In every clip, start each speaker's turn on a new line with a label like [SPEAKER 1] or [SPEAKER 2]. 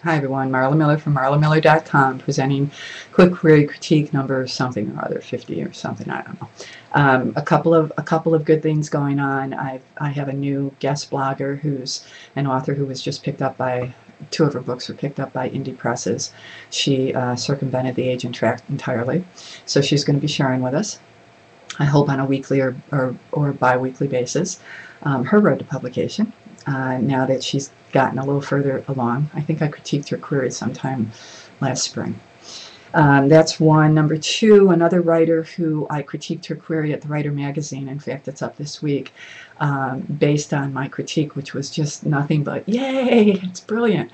[SPEAKER 1] Hi everyone, Marla Miller from marlamiller.com presenting Quick Query Critique number something or other, 50 or something, I don't know. A couple of good things going on. I have a new guest blogger who's an author who was just picked up by, two of her books were picked up by indie presses. She circumvented the agent track entirely, so she's going to be sharing with us, I hope on a weekly or bi-weekly basis, her road to publication. Now that she's gotten a little further along. I think I critiqued her query sometime last spring. That's one. Number two, another writer who I critiqued her query at the Writer magazine. In fact, it's up this week, based on my critique, which was just nothing but, yay, it's brilliant.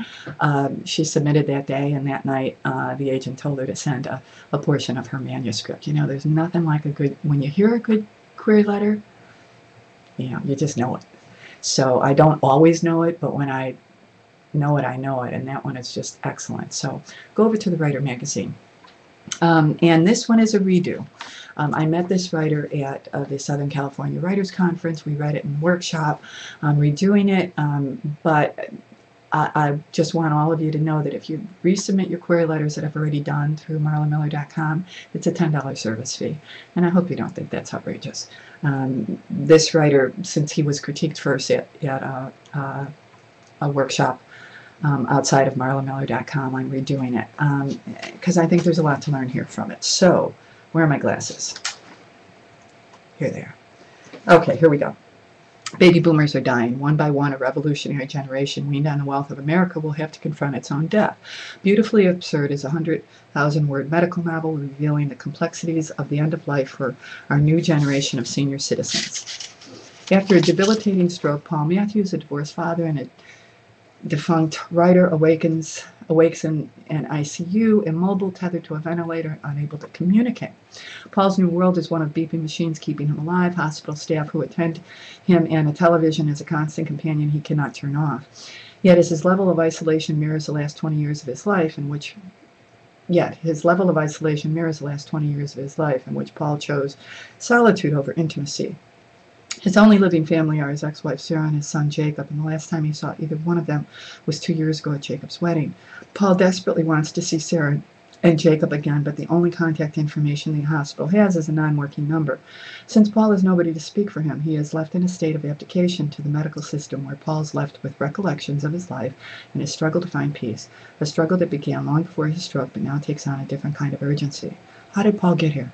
[SPEAKER 1] She submitted that day, and that night the agent told her to send a portion of her manuscript. You know, there's nothing like a good, when you hear a good query letter, you know, you just know it. So I don't always know it, but when I know it, and that one is just excellent. So go over to the Writer magazine. And this one is a redo. I met this writer at the Southern California Writers Conference. We read it in workshop. I'm redoing it, but I just want all of you to know that if you resubmit your query letters that I've already done through marlamiller.com, it's a $10 service fee. And I hope you don't think that's outrageous. This writer, since he was critiqued first at a workshop outside of marlamiller.com, I'm redoing it because I think there's a lot to learn here from it. So, where are my glasses? Here they are. Okay, here we go. Baby boomers are dying. One by one, a revolutionary generation weaned on the wealth of America will have to confront its own death. Beautifully Absurd is a 100,000-word medical novel revealing the complexities of the end of life for our new generation of senior citizens. After a debilitating stroke, Paul Matthews, a divorced father and a defunct writer, awakes in an ICU, immobile, tethered to a ventilator, unable to communicate. Paul's new world is one of beeping machines keeping him alive, hospital staff who attend him, and a television as a constant companion he cannot turn off. Yet as his level of isolation mirrors the last 20 years of his life, in which Paul chose solitude over intimacy. His only living family are his ex-wife Sarah and his son Jacob, and the last time he saw either one of them was 2 years ago at Jacob's wedding. Paul desperately wants to see Sarah and Jacob again, but the only contact information the hospital has is a non-working number. Since Paul has nobody to speak for him, he is left in a state of abdication to the medical system, where Paul is left with recollections of his life and his struggle to find peace, a struggle that began long before his stroke but now takes on a different kind of urgency. How did Paul get here?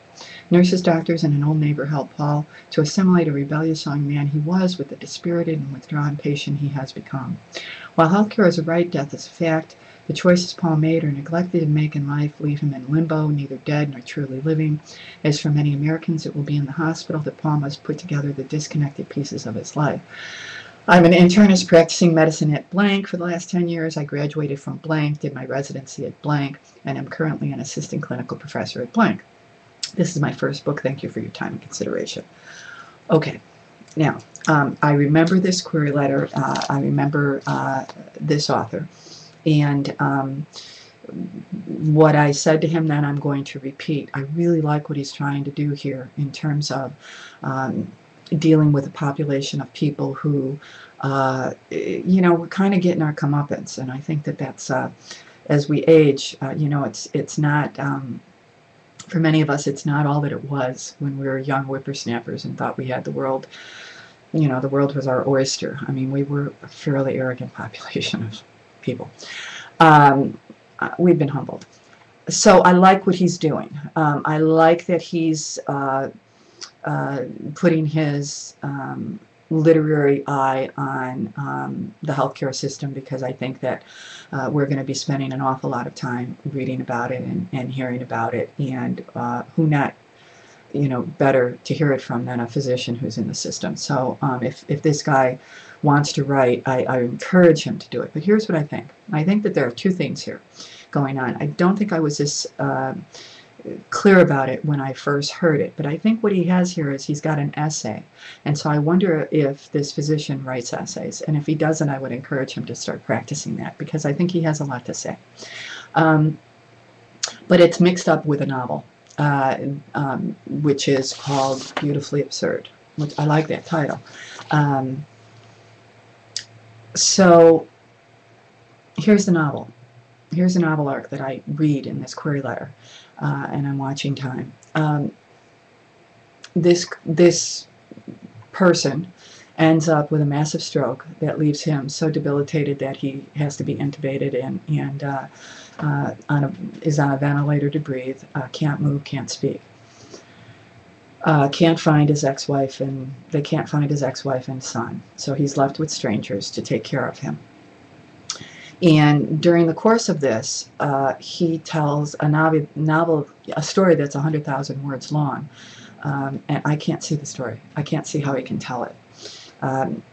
[SPEAKER 1] Nurses, doctors, and an old neighbor helped Paul to assimilate a rebellious young man he was with the dispirited and withdrawn patient he has become. While healthcare is a right, death is a fact. The choices Paul made or neglected to make in life leave him in limbo, neither dead nor truly living. As for many Americans, it will be in the hospital that Paul must put together the disconnected pieces of his life. I'm an internist practicing medicine at blank for the last 10 years. I graduated from blank, did my residency at blank, and am currently an assistant clinical professor at blank. This is my first book. Thank you for your time and consideration. Okay, now, I remember this query letter. I remember this author. And what I said to him then I'm going to repeat. I really like what he's trying to do here in terms of dealing with a population of people who, you know, we're kind of getting our comeuppance. And I think that that's, as we age, you know, it's not, for many of us, it's not all that it was when we were young whippersnappers and thought we had the world, you know, the world was our oyster. I mean, we were a fairly arrogant population of people. We've been humbled. So I like what he's doing. I like that he's putting his literary eye on the healthcare system, because I think that we're going to be spending an awful lot of time reading about it and hearing about it, and who not, you know, better to hear it from than a physician who's in the system. So if this guy wants to write, I encourage him to do it. But here's what I think. I think that there are two things here going on. I don't think I was this clear about it when I first heard it, but I think what he has here is he's got an essay, and so I wonder if this physician writes essays, and if he doesn't, I would encourage him to start practicing that, because I think he has a lot to say. But it's mixed up with a novel, which is called Beautifully Absurd, which I like that title. So here's the novel. here's a novel arc that I read in this query letter, and I'm watching time. This person ends up with a massive stroke that leaves him so debilitated that he has to be intubated and is on a ventilator to breathe, can't move, can't speak. Can't find his ex-wife, and they can't find his ex-wife and son. So he's left with strangers to take care of him. And during the course of this, he tells a story that's 100,000 words long. And I can't see the story. I can't see how he can tell it.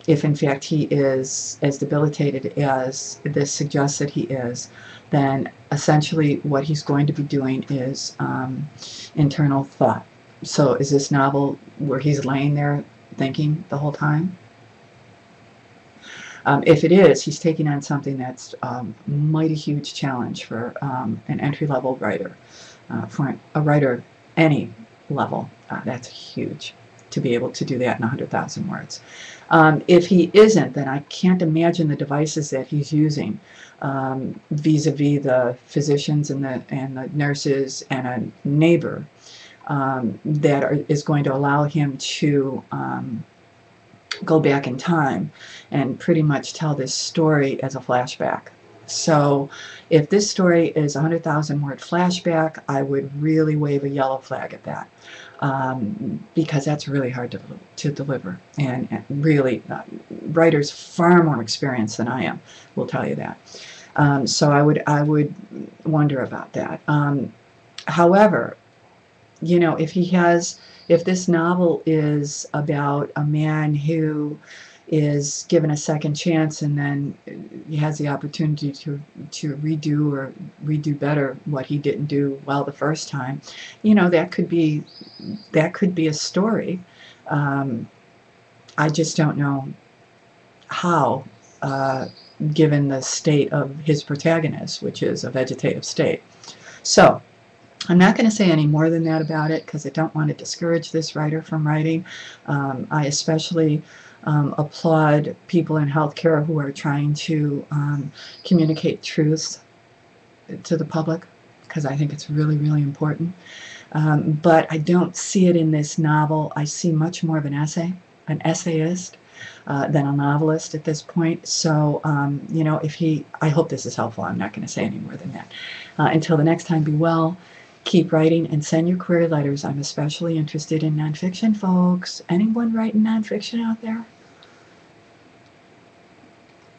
[SPEAKER 1] If in fact he is as debilitated as this suggests that he is, then essentially what he's going to be doing is internal thought. So is this novel where he's laying there thinking the whole time? If it is, he's taking on something that's a mighty huge challenge for an entry-level writer. For a writer any level, that's huge to be able to do that in 100,000 words. If he isn't, then I can't imagine the devices that he's using vis-a-vis the physicians and the nurses and a neighbor is going to allow him to go back in time and pretty much tell this story as a flashback. So if this story is a 100,000 word flashback, I would really wave a yellow flag at that, because that's really hard to deliver, and really writers far more experienced than I am will tell you that. So I would wonder about that. However, you know, if this novel is about a man who is given a second chance and then he has the opportunity to redo better what he didn't do well the first time, you know, that could be a story. I just don't know how, given the state of his protagonist, which is a vegetative state. So I'm not going to say any more than that about it because I don't want to discourage this writer from writing. I especially applaud people in healthcare who are trying to communicate truths to the public, because I think it's really, really important. But I don't see it in this novel. I see much more of an essayist than a novelist at this point. So, you know, I hope this is helpful. I'm not going to say any more than that. Until the next time, be well. Keep writing and send your query letters. I'm especially interested in nonfiction, folks. Anyone writing nonfiction out there?